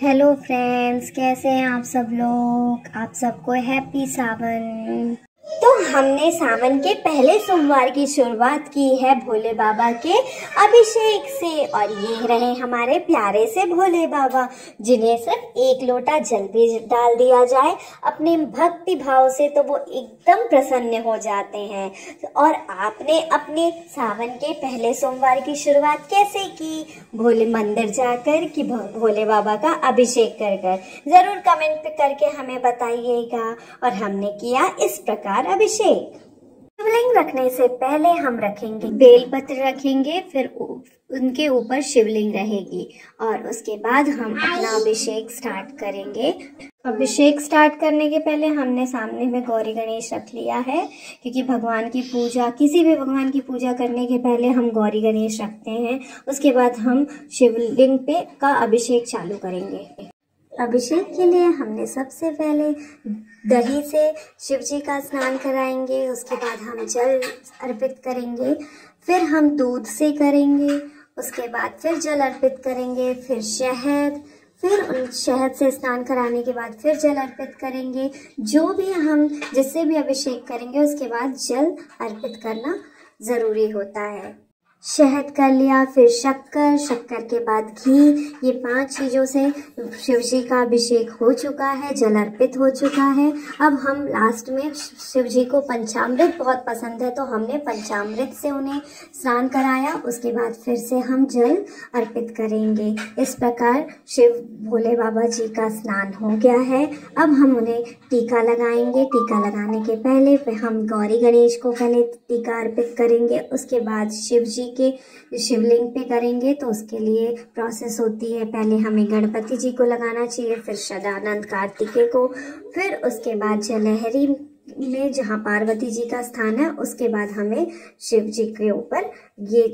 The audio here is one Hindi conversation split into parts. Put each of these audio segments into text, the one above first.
हेलो फ्रेंड्स, कैसे हैं आप सब लोग। आप सबको हैप्पी सावन। तो हमने सावन के पहले सोमवार की शुरुआत की है भोले बाबा के अभिषेक से। और ये रहे हमारे प्यारे से भोले बाबा, जिन्हें सिर्फ एक लोटा जल भी डाल दिया जाए अपने भक्ति भाव से तो वो एकदम प्रसन्न हो जाते हैं। और आपने अपने सावन के पहले सोमवार की शुरुआत कैसे की? भोले मंदिर जाकर कि भोले बाबा का अभिषेक कर कर? जरूर कमेंट करके हमें बताइएगा। और हमने किया इस प्रकार अभिषेक। शिवलिंग रखने से पहले हम रखेंगे बेलपत्र रखेंगे, फिर उनके ऊपर शिवलिंग रहेगी और उसके बाद हम अपना अभिषेक स्टार्ट करेंगे। अभिषेक स्टार्ट करने के पहले हमने सामने में गौरी गणेश रख लिया है, क्योंकि भगवान की पूजा, किसी भी भगवान की पूजा करने के पहले हम गौरी गणेश रखते हैं। उसके बाद हम शिवलिंग पे का अभिषेक चालू करेंगे। अभिषेक के लिए हमने सबसे पहले दही से शिव जी का स्नान कराएंगे, उसके बाद हम जल अर्पित करेंगे, फिर हम दूध से करेंगे, उसके बाद फिर जल अर्पित करेंगे, फिर शहद, फिर उन शहद से स्नान कराने के बाद फिर जल अर्पित करेंगे। जो भी हम जिससे भी अभिषेक करेंगे उसके बाद जल अर्पित करना ज़रूरी होता है। शहद कर लिया, फिर शक्कर, शक्कर के बाद घी। ये 5 चीज़ों से शिव जी का अभिषेक हो चुका है, जल अर्पित हो चुका है। अब हम लास्ट में शिव जी को पंचामृत बहुत पसंद है तो हमने पंचामृत से उन्हें स्नान कराया। उसके बाद फिर से हम जल अर्पित करेंगे। इस प्रकार शिव भोले बाबा जी का स्नान हो गया है। अब हम उन्हें टीका लगाएंगे। टीका लगाने के पहले हम गौरी गणेश को पहले टीका अर्पित करेंगे, उसके बाद शिव जी के शिवलिंग पे करेंगे। तो उसके लिए प्रोसेस होती है, पहले हमें गणपति जी को लगाना चाहिए, फिर सदानंद कार्तिकेय को, फिर उसके बाद जलहरी में जहाँ पार्वती जी का स्थान है उसके बाद हमें शिव जी के ऊपर ये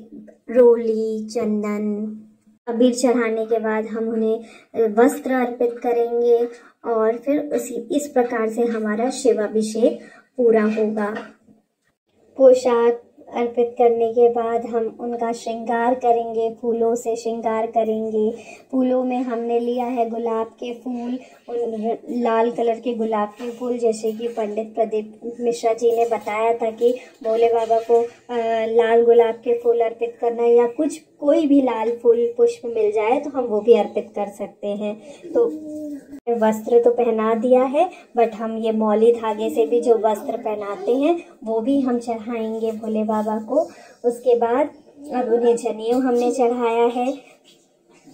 रोली, चंदन, अबीर चढ़ाने के बाद हम उन्हें वस्त्र अर्पित करेंगे और फिर इस प्रकार से हमारा शिव अभिषेक पूरा होगा। पोशाक अर्पित करने के बाद हम उनका श्रृंगार करेंगे, फूलों से श्रृंगार करेंगे। फूलों में हमने लिया है गुलाब के फूल, लाल कलर के गुलाब के फूल, जैसे कि पंडित प्रदीप मिश्रा जी ने बताया था कि भोले बाबा को लाल गुलाब के फूल अर्पित करना, या कोई भी लाल फूल पुष्प मिल जाए तो हम वो भी अर्पित कर सकते हैं। तो वस्त्र तो पहना दिया है, बट हम ये मौली धागे से भी जो वस्त्र पहनाते हैं वो भी हम चढ़ाएंगे भोले बाबा को। उसके बाद अब उन्हें जनेऊ हमने चढ़ाया है।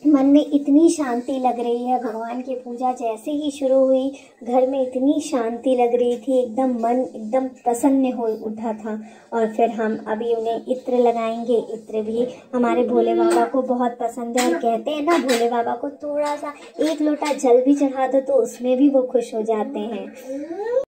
मन में इतनी शांति लग रही है, भगवान की पूजा जैसे ही शुरू हुई घर में इतनी शांति लग रही थी, एकदम मन एकदम प्रसन्न हो उठा था। और फिर हम अभी उन्हें इत्र लगाएंगे। इत्र भी हमारे भोले बाबा को बहुत पसंद है और कहते हैं ना, भोले बाबा को थोड़ा सा 1 लोटा जल भी चढ़ा दो तो उसमें भी वो खुश हो जाते हैं।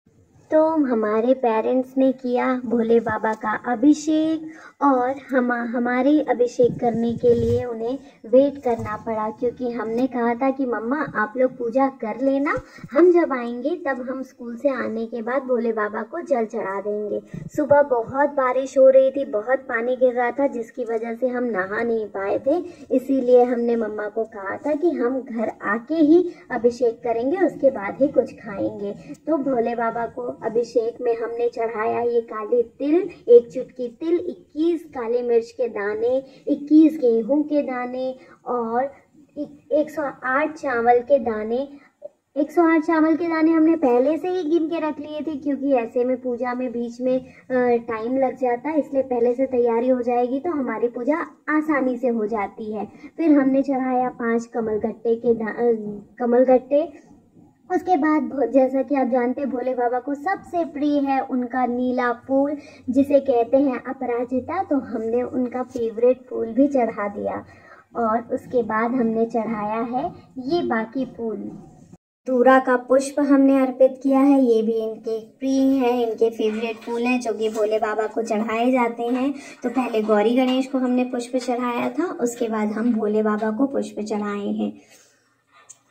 तो हमारे पेरेंट्स ने किया भोले बाबा का अभिषेक और हमारे अभिषेक करने के लिए उन्हें वेट करना पड़ा, क्योंकि हमने कहा था कि मम्मा आप लोग पूजा कर लेना, हम जब आएंगे तब हम स्कूल से आने के बाद भोले बाबा को जल चढ़ा देंगे। सुबह बहुत बारिश हो रही थी, बहुत पानी गिर रहा था, जिसकी वजह से हम नहा नहीं पाए थे। इसीलिए हमने मम्मा को कहा था कि हम घर आके ही अभिषेक करेंगे, उसके बाद ही कुछ खाएंगे। तो भोले बाबा को अभिषेक में हमने चढ़ाया ये काले तिल, 1 चुटकी तिल, 21 काले मिर्च के दाने, 21 गेहूं के दाने और 108 चावल के दाने। 108 चावल के दाने हमने पहले से ही गिन के रख लिए थे, क्योंकि ऐसे में पूजा में बीच में टाइम लग जाता है, इसलिए पहले से तैयारी हो जाएगी तो हमारी पूजा आसानी से हो जाती है। फिर हमने चढ़ाया 5 कमलगट्टे। उसके बाद जैसा कि आप जानते हैं भोले बाबा को सबसे प्रिय है उनका नीला फूल, जिसे कहते हैं अपराजिता, तो हमने उनका फेवरेट फूल भी चढ़ा दिया। और उसके बाद हमने चढ़ाया है ये बाकी फूल। धतूरा का पुष्प हमने अर्पित किया है, ये भी इनके प्रिय हैं, इनके फेवरेट फूल हैं जो कि भोले बाबा को चढ़ाए जाते हैं। तो पहले गौरी गणेश को हमने पुष्प चढ़ाया था, उसके बाद हम भोले बाबा को पुष्प चढ़ाए हैं।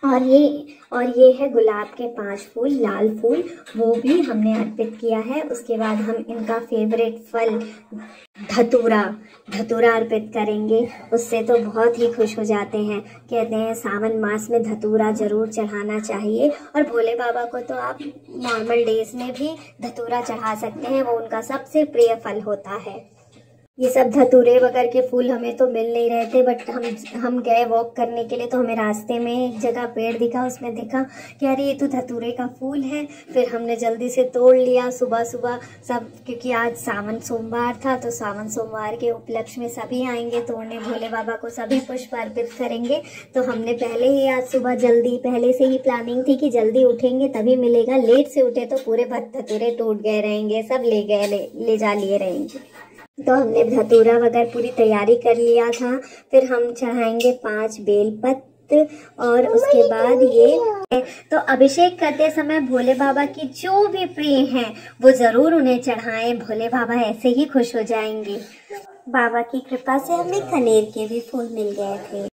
और ये है गुलाब के 5 फूल, लाल फूल, वो भी हमने अर्पित किया है। उसके बाद हम इनका फेवरेट फल धतूरा अर्पित करेंगे। उससे तो बहुत ही खुश हो जाते हैं। कहते हैं सावन मास में धतूरा जरूर चढ़ाना चाहिए। और भोले बाबा को तो आप नॉर्मल डेज में भी धतूरा चढ़ा सकते हैं, वो उनका सबसे प्रिय फल होता है। ये सब धतूरे वगैरह के फूल हमें तो मिल नहीं रहे थे, बट हम गए वॉक करने के लिए, तो हमें रास्ते में एक जगह पेड़ दिखा, उसमें दिखा कि अरे ये तो धतूरे का फूल है। फिर हमने जल्दी से तोड़ लिया सुबह सुबह सब, क्योंकि आज सावन सोमवार था, तो सावन सोमवार के उपलक्ष्य में सभी आएंगे तोड़ने भोले बाबा को, सभी पुष्प अर्पित करेंगे। तो हमने पहले ही आज सुबह जल्दी, पहले से ही प्लानिंग थी कि जल्दी उठेंगे तभी मिलेगा। लेट से उठे तो पूरे धतूरे टूट गए रहेंगे, सब ले जा लिए रहेंगे। तो हमने धतूरा वगैरह पूरी तैयारी कर लिया था। फिर हम चढ़ाएंगे 5 बेलपत्र, और उसके बाद ये तो अभिषेक करते समय भोले बाबा की जो भी प्रिय हैं वो जरूर उन्हें चढ़ाएं। भोले बाबा ऐसे ही खुश हो जाएंगे। बाबा की कृपा से हमें कनेर के भी फूल मिल गए थे।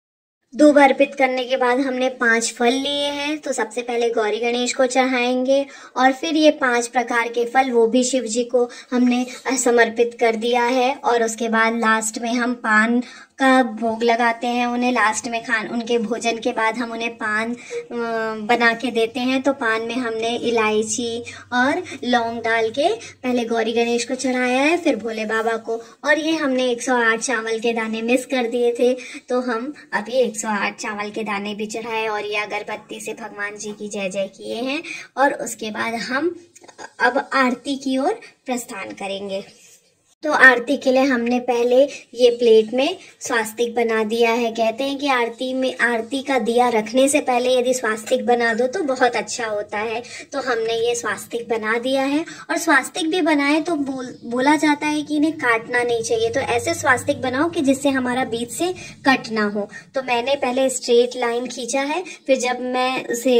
दूब अर्पित करने के बाद हमने 5 फल लिए हैं। तो सबसे पहले गौरी गणेश को चढ़ाएंगे, और फिर ये 5 प्रकार के फल वो भी शिव जी को हमने समर्पित कर दिया है। और उसके बाद लास्ट में हम पान का भोग लगाते हैं उन्हें। लास्ट में उनके भोजन के बाद हम उन्हें पान बना के देते हैं। तो पान में हमने इलायची और लौंग डाल के पहले गौरी गणेश को चढ़ाया है, फिर भोले बाबा को। और ये हमने 108 चावल के दाने मिस कर दिए थे, तो हम अभी 108 चावल के दाने भी चढ़ाए, और ये अगरबत्ती से भगवान जी की जय जय किए हैं। और उसके बाद हम अब आरती की ओर प्रस्थान करेंगे। तो आरती के लिए हमने पहले ये प्लेट में स्वास्तिक बना दिया है। कहते हैं कि आरती का दिया रखने से पहले यदि स्वास्तिक बना दो तो बहुत अच्छा होता है। तो हमने ये स्वास्तिक बना दिया है। और स्वास्तिक भी बनाए तो बोला जाता है कि इन्हें काटना नहीं चाहिए। तो ऐसे स्वास्तिक बनाओ कि जिससे हमारा बीच से कट ना हो। तो मैंने पहले स्ट्रेट लाइन खींचा है, फिर जब मैं उसे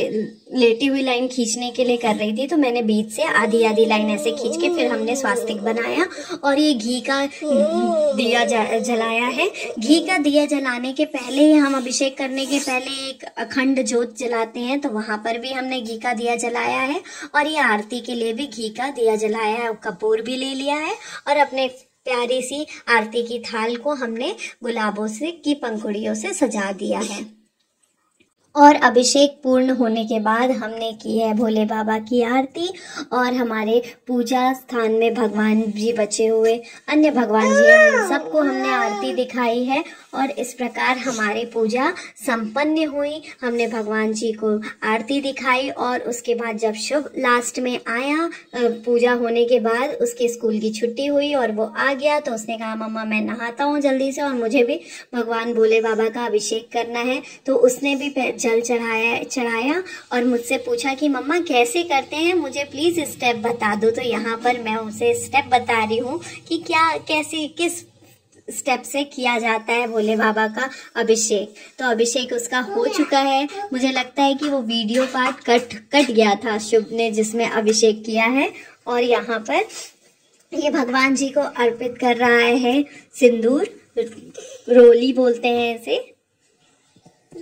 लेटी हुई लाइन खींचने के लिए कर रही थी तो मैंने बीच से आधी आधी लाइन ऐसे खींच के फिर हमने स्वास्तिक बनाया। और ये घी का दिया जलाया है। घी का दिया जलाने के पहले हम अभिषेक करने के पहले एक अखंड ज्योत जलाते हैं, तो वहां पर भी हमने घी का दिया जलाया है। और ये आरती के लिए भी घी का दिया जलाया है। कपूर भी ले लिया है, और अपने प्यारी सी आरती की थाल को हमने गुलाबों से की पंखुड़ियों से सजा दिया है। और अभिषेक पूर्ण होने के बाद हमने की है भोले बाबा की आरती। और हमारे पूजा स्थान में भगवान जी बचे हुए, अन्य भगवान जी सबको हमने आरती दिखाई है। और इस प्रकार हमारी पूजा संपन्न हुई। हमने भगवान जी को आरती दिखाई, और उसके बाद जब शुभ लास्ट में आया, पूजा होने के बाद उसके स्कूल की छुट्टी हुई और वो आ गया, तो उसने कहा मम्मा मैं नहाता हूँ जल्दी से, और मुझे भी भगवान भोले बाबा का अभिषेक करना है। तो उसने भी जल चढ़ाया और मुझसे पूछा कि मम्मा कैसे करते हैं, मुझे प्लीज स्टेप बता दो। तो यहाँ पर मैं उसे स्टेप बता रही हूँ कि किस स्टेप से किया जाता है भोले बाबा का अभिषेक। तो अभिषेक उसका हो चुका है। मुझे लगता है कि वो वीडियो पार्ट कट गया था शुभ ने जिसमें अभिषेक किया है। और यहाँ पर ये भगवान जी को अर्पित कर रहा है सिंदूर, रोली बोलते हैं इसे,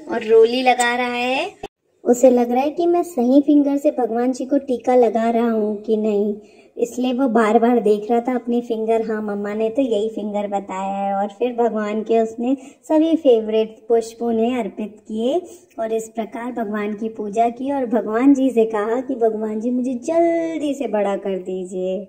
और रोली लगा रहा है। उसे लग रहा है कि मैं सही फिंगर से भगवान जी को टीका लगा रहा हूँ कि नहीं, इसलिए वो बार बार देख रहा था अपनी फिंगर। हाँ मम्मा ने तो यही फिंगर बताया है। और फिर भगवान के उसने सभी फेवरेट पुष्प उन्हें अर्पित किए, और इस प्रकार भगवान की पूजा की। और भगवान जी से कहा कि भगवान जी मुझे जल्दी से बड़ा कर दीजिए।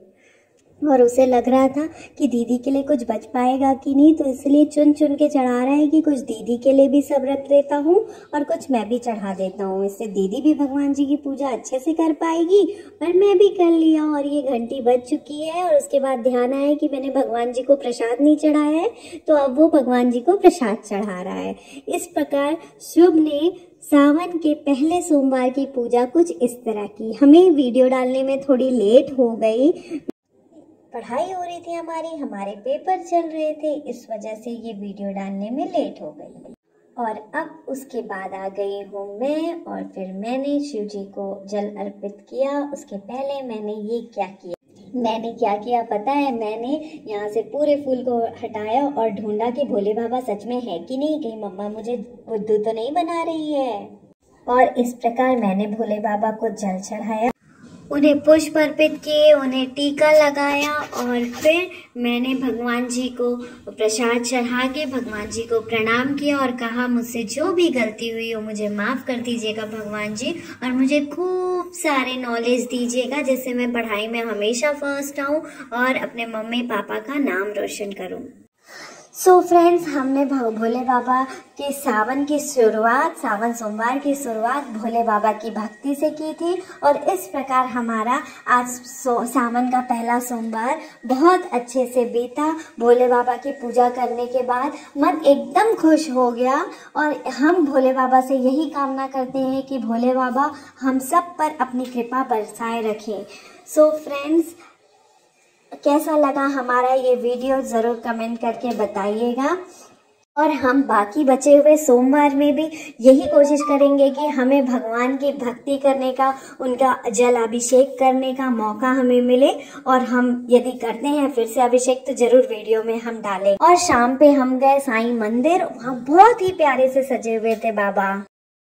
और उसे लग रहा था कि दीदी के लिए कुछ बच पाएगा कि नहीं, तो इसलिए चुन चुन के चढ़ा रहा है कि कुछ दीदी के लिए भी सब रख देता हूँ और कुछ मैं भी चढ़ा देता हूँ। इससे दीदी भी भगवान जी की पूजा अच्छे से कर पाएगी और मैं भी कर लिया। और ये घंटी बज चुकी है, और उसके बाद ध्यान आया कि मैंने भगवान जी को प्रसाद नहीं चढ़ाया है, तो अब वो भगवान जी को प्रसाद चढ़ा रहा है। इस प्रकार शुभ ने सावन के पहले सोमवार की पूजा कुछ इस तरह की। हमें वीडियो डालने में थोड़ी लेट हो गई, पढ़ाई हो रही थी हमारे पेपर चल रहे थे, इस वजह से ये वीडियो डालने में लेट हो गई। और अब उसके बाद आ गई हूँ मैं, और फिर मैंने शिव जी को जल अर्पित किया। उसके पहले मैंने ये क्या किया पता है? मैंने यहाँ से पूरे फूल को हटाया और ढूंढा कि भोले बाबा सच में है कि नहीं, कहीं मम्मा मुझे बुद्धू तो नहीं बना रही है। और इस प्रकार मैंने भोले बाबा को जल चढ़ाया, उन्हें पुष्प अर्पित किए, उन्हें टीका लगाया और फिर मैंने भगवान जी को प्रसाद चढ़ा के भगवान जी को प्रणाम किया और कहा मुझसे जो भी गलती हुई हो मुझे माफ़ कर दीजिएगा भगवान जी, और मुझे खूब सारे नॉलेज दीजिएगा जिससे मैं पढ़ाई में हमेशा फर्स्ट आऊँ और अपने मम्मी पापा का नाम रोशन करूँ। सो फ्रेंड्स, हमने भोले बाबा के सावन की शुरुआत, सावन सोमवार की शुरुआत भोले बाबा की भक्ति से की थी और इस प्रकार हमारा आज सावन का पहला सोमवार बहुत अच्छे से बीता। भोले बाबा की पूजा करने के बाद मन एकदम खुश हो गया और हम भोले बाबा से यही कामना करते हैं कि भोले बाबा हम सब पर अपनी कृपा बरसाए रखें। सो फ्रेंड्स, कैसा लगा हमारा ये वीडियो ज़रूर कमेंट करके बताइएगा और हम बाकी बचे हुए सोमवार में भी यही कोशिश करेंगे कि हमें भगवान की भक्ति करने का, उनका जल अभिषेक करने का मौका हमें मिले और हम यदि करते हैं फिर से अभिषेक तो जरूर वीडियो में हम डालें। और शाम पे हम गए साईं मंदिर, वहाँ बहुत ही प्यारे से सजे हुए थे बाबा।